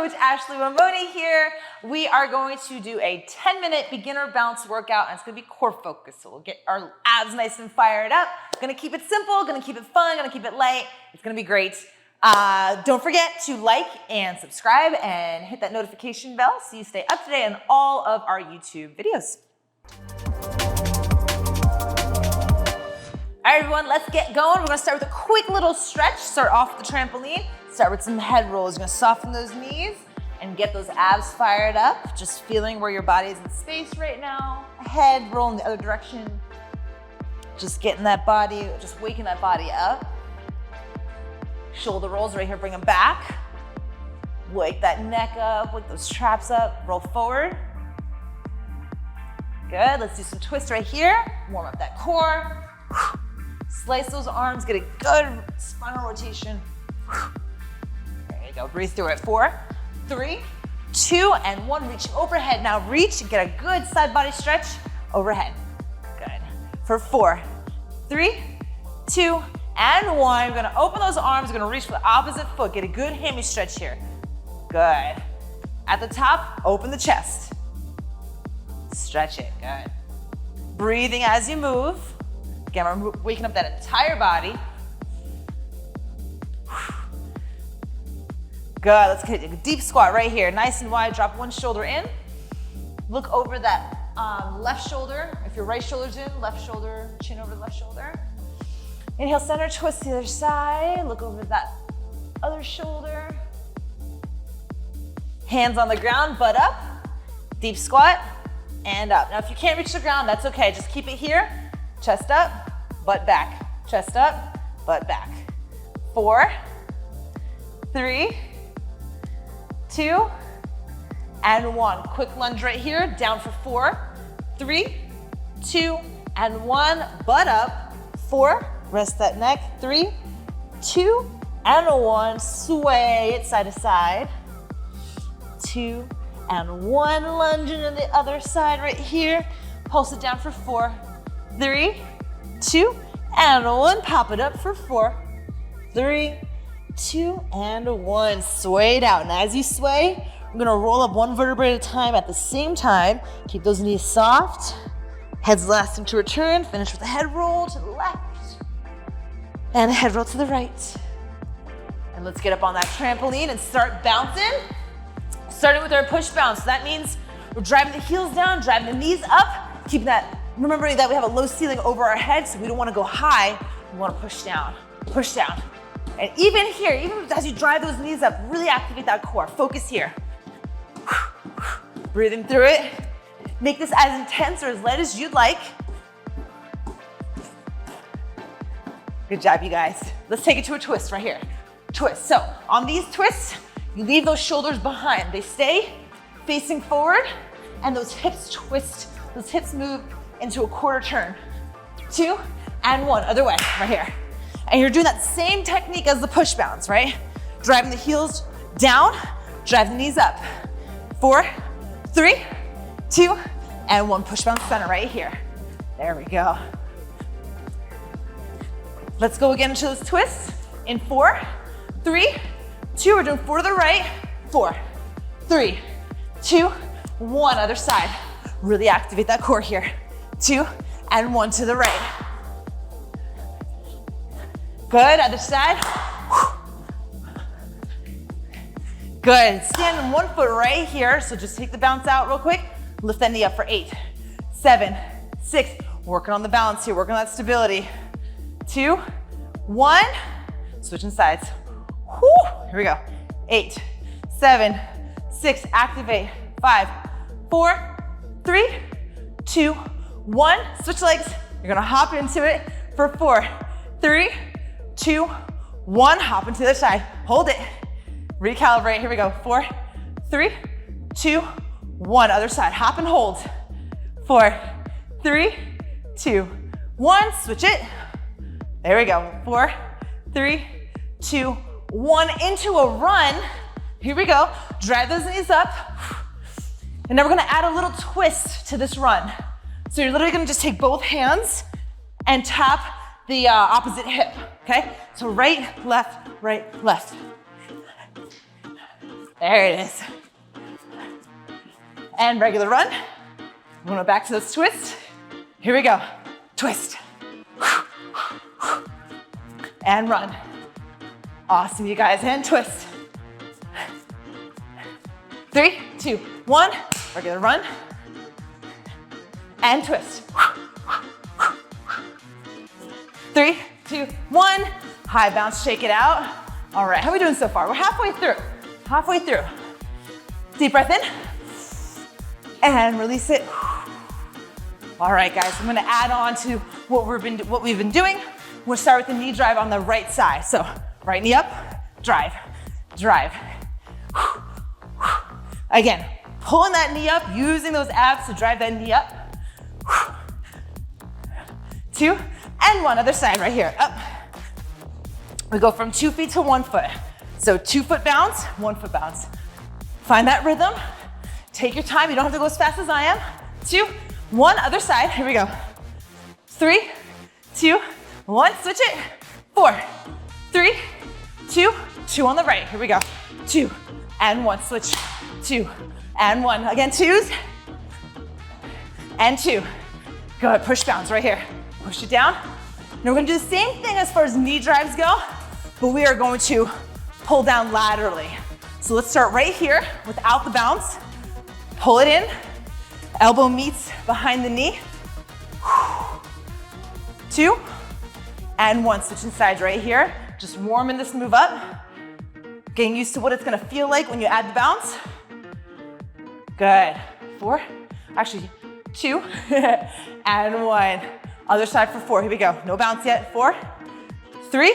Coach Ashley Wimoni here. We are going to do a 10-minute beginner bounce workout, and it's gonna be core focused. So we'll get our abs nice and fired up. Gonna keep it simple, gonna keep it fun, gonna keep it light. It's gonna be great. Don't forget to like and subscribe and hit that notification bell so you stay up to date on all of our YouTube videos. All right, everyone, let's get going. We're gonna start with a quick little stretch. Start off with the trampoline. Start with some head rolls. You're gonna soften those knees and get those abs fired up. Just feeling where your body is in space right now. Head roll in the other direction. Just getting that body, just waking that body up. Shoulder rolls right here, bring them back. Wake that neck up, wake those traps up, roll forward. Good, let's do some twists right here. Warm up that core. Slice those arms, get a good spinal rotation. There you go, breathe through it. 4, 3, 2, and 1. Reaching overhead. Now reach and get a good side body stretch overhead. Good. For 4, 3, 2, and 1. We're gonna open those arms. We're gonna reach for the opposite foot. Get a good hammy stretch here. Good. At the top, open the chest. Stretch it. Good. Breathing as you move. Again, we're waking up that entire body. Good, let's get a deep squat right here. Nice and wide, drop one shoulder in. Look over that left shoulder. If your right shoulder's in, left shoulder, chin over the left shoulder. Inhale, center, twist to the other side. Look over that other shoulder. Hands on the ground, butt up. Deep squat, and up. Now, if you can't reach the ground, that's okay. Just keep it here. Chest up, butt back. Chest up, butt back. 4, 3, 2, and 1. Quick lunge right here, down for 4, 3, 2, and 1. Butt up, 4, rest that neck, 3, 2, and 1. Sway it side to side, 2, and 1. Lunge into the other side right here. Pulse it down for 4, 3, 2, and 1. Pop it up for 4, 3, 2, and 1. Sway it out. And as you sway, we're gonna roll up one vertebrae at a time at the same time. Keep those knees soft. Head's lasting to return. Finish with a head roll to the left and a head roll to the right. And let's get up on that trampoline and start bouncing. Starting with our push bounce. That means we're driving the heels down, driving the knees up, keeping that. Remembering that we have a low ceiling over our head, so we don't want to go high. We want to push down, push down. And even here, even as you drive those knees up, really activate that core. Focus here. Breathing through it. Make this as intense or as light as you'd like. Good job, you guys. Let's take it to a twist right here. Twist. So on these twists, you leave those shoulders behind. They stay facing forward, and those hips twist. Those hips move into a quarter turn. 2, and 1, other way, right here. And you're doing that same technique as the push bounce, right? Driving the heels down, drive the knees up. 4, 3, 2, and 1. Push bounce center right here. There we go. Let's go again into those twists. In 4, 3, 2, we're doing 4 to the right. 4, 3, 2, 1, other side. Really activate that core here. 2, and 1 to the right. Good, other side. Good, stand on one foot right here. So just take the bounce out real quick. Lift that knee up for 8, 7, 6. Working on the balance here, working on that stability. 2, 1, switching sides. Whew. Here we go. 8, 7, 6, activate. 5, 4, 3, 2, 1, switch legs. You're gonna hop into it for 4, 3, 2, 1, hop into the other side. Hold it. Recalibrate. Here we go. 4, 3, 2, 1, other side. Hop and hold. 4, 3, 2, 1, switch it. There we go. 4, 3, 2, 1, into a run. Here we go. Drive those knees up. And now we're gonna add a little twist to this run. So you're literally gonna just take both hands and tap the opposite hip, okay? So right, left, right, left. There it is. And regular run. We're going back to those twists. Here we go. Twist. And run. Awesome, you guys. And twist. 3, 2, 1. Regular run. And twist. 3, 2, 1. High bounce, shake it out. All right, how are we doing so far? We're halfway through. Halfway through. Deep breath in. And release it. All right, guys, I'm gonna add on to what we've been doing. We'll start with the knee drive on the right side. So right knee up, drive, drive. Again, pulling that knee up, using those abs to drive that knee up. 2 and 1, other side right here, up. We go from 2 feet to 1 foot. So 2 foot bounce, 1 foot bounce. Find that rhythm. Take your time, you don't have to go as fast as I am. 2, 1, other side, here we go. 3, 2, 1, switch it. 4, 3, 2, 2 on the right, here we go. 2 and 1, switch. 2 and 1, again, 2s and 2. Good, push bounce right here. Push it down. Now we're gonna do the same thing as far as knee drives go, but we are going to pull down laterally. So let's start right here without the bounce. Pull it in, elbow meets behind the knee. 2 and 1, switching sides right here. Just warming this move up. Getting used to what it's gonna feel like when you add the bounce. Good, 4, actually 2 and 1. Other side for 4, here we go. No bounce yet, 4, 3,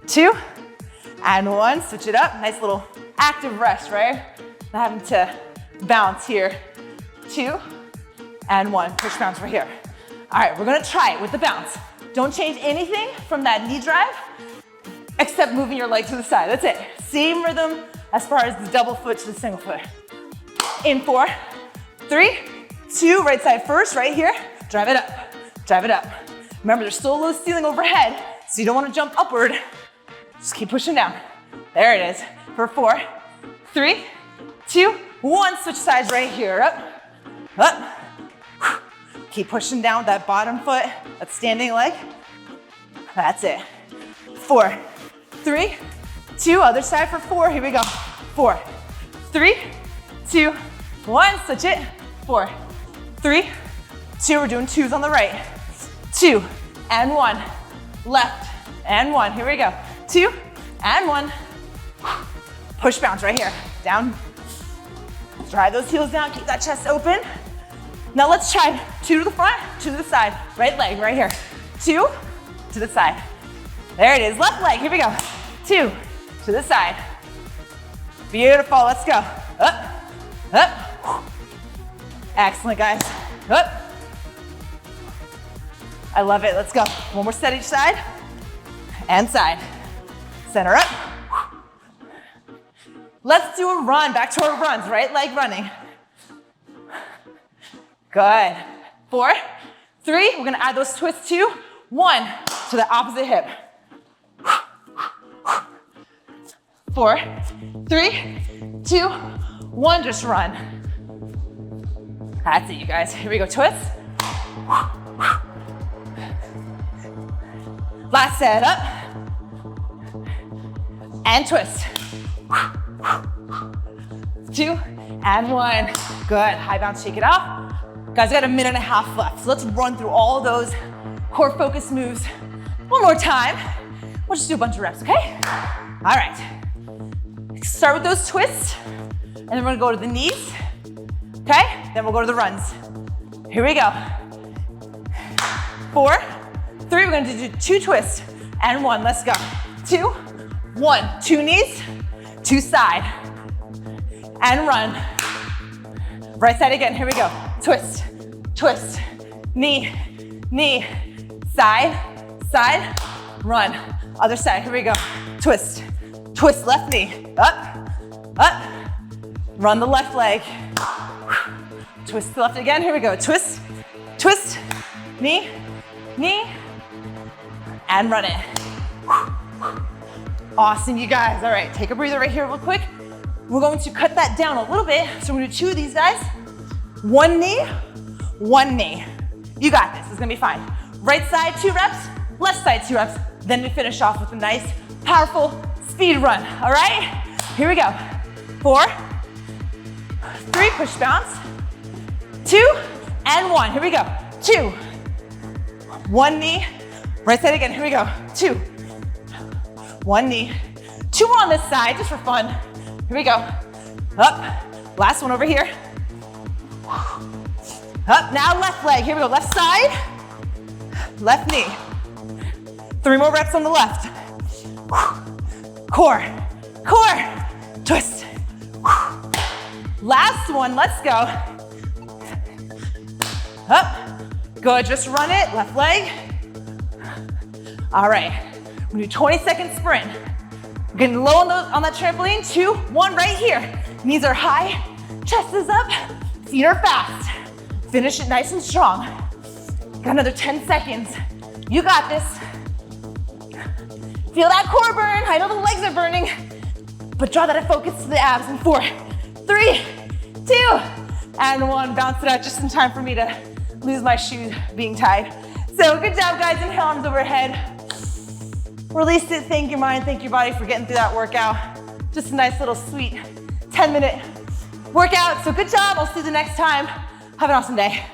2 and 1. Switch it up, nice little active rest, right? Not having to bounce here. 2 and 1, push bounce right here. All right, we're gonna try it with the bounce. Don't change anything from that knee drive except moving your leg to the side, that's it. Same rhythm as far as the double foot to the single foot. In 4, 3, 2, right side first, right here. Drive it up, drive it up. Remember, there's still a low ceiling overhead, so you don't wanna jump upward. Just keep pushing down. There it is. For 4, 3, 2, 1, switch sides right here, up, up. Keep pushing down with that bottom foot, that standing leg. That's it. 4, 3, 2, other side for 4, here we go. 4, 3, 2, 1, switch it. 4, 3, 2, we're doing 2s on the right. 2 and 1, left and 1, here we go. 2 and 1, push bounce right here, down. Drive those heels down, keep that chest open. Now let's try 2 to the front, 2 to the side. Right leg right here. 2 to the side. There it is, left leg, here we go. 2 to the side. Beautiful, let's go. Up, up. Excellent, guys. Up. I love it, let's go. One more set each side. And side. Center up. Let's do a run, back to our runs, right leg running. Good. 4, 3, we're gonna add those twists 2, 1 to the opposite hip. 4, 3, 2, 1, just run. That's it, you guys. Here we go, twist. Last set, up. And twist. 2 and 1. Good, high bounce, shake it off. Guys, we got a minute and a half left, so let's run through all those core focus moves one more time. We'll just do a bunch of reps, okay? All right. Start with those twists, and then we're gonna go to the knees, okay? Then we'll go to the runs. Here we go. 4, 3, we're gonna do 2 twists, and 1, let's go. 2, 1, 2 knees, 2 side, and run. Right side again, here we go. Twist, twist, knee, knee, side, side, run. Other side, here we go. Twist, twist, left knee, up, up. Run the left leg. Twist the left again, here we go. Twist, twist, knee, knee, and run it. Awesome, you guys. All right, take a breather right here real quick. we're going to cut that down a little bit. So we're gonna do 2 of these guys. One knee, one knee. You got this, it's gonna be fine. Right side, 2 reps, left side, 2 reps. Then we finish off with a nice, powerful speed run, all right? Here we go. 4, 3, push bounce. 2, and 1, here we go. 2, one knee, right side again, here we go. 2, one knee, 2 more on this side, just for fun. Here we go. Up, last one over here. Up, now left leg, here we go. Left side, left knee. 3 more reps on the left. Core, core, twist. Last one, let's go. Up, good, just run it, left leg. All right, we're gonna do 20-second sprint. We're getting low on that trampoline, 2, 1, right here. Knees are high, chest is up, feet are fast. Finish it nice and strong. Got another 10 seconds. You got this. Feel that core burn. I know the legs are burning, but draw that focus to the abs in 4, 3, 2, and 1. Bounce it out just in time for me to lose my shoes being tied. So good job, guys. Inhale, arms overhead. Release it. Thank your mind, thank your body for getting through that workout. Just a nice little sweet 10-minute workout. So good job. I'll see you the next time. Have an awesome day.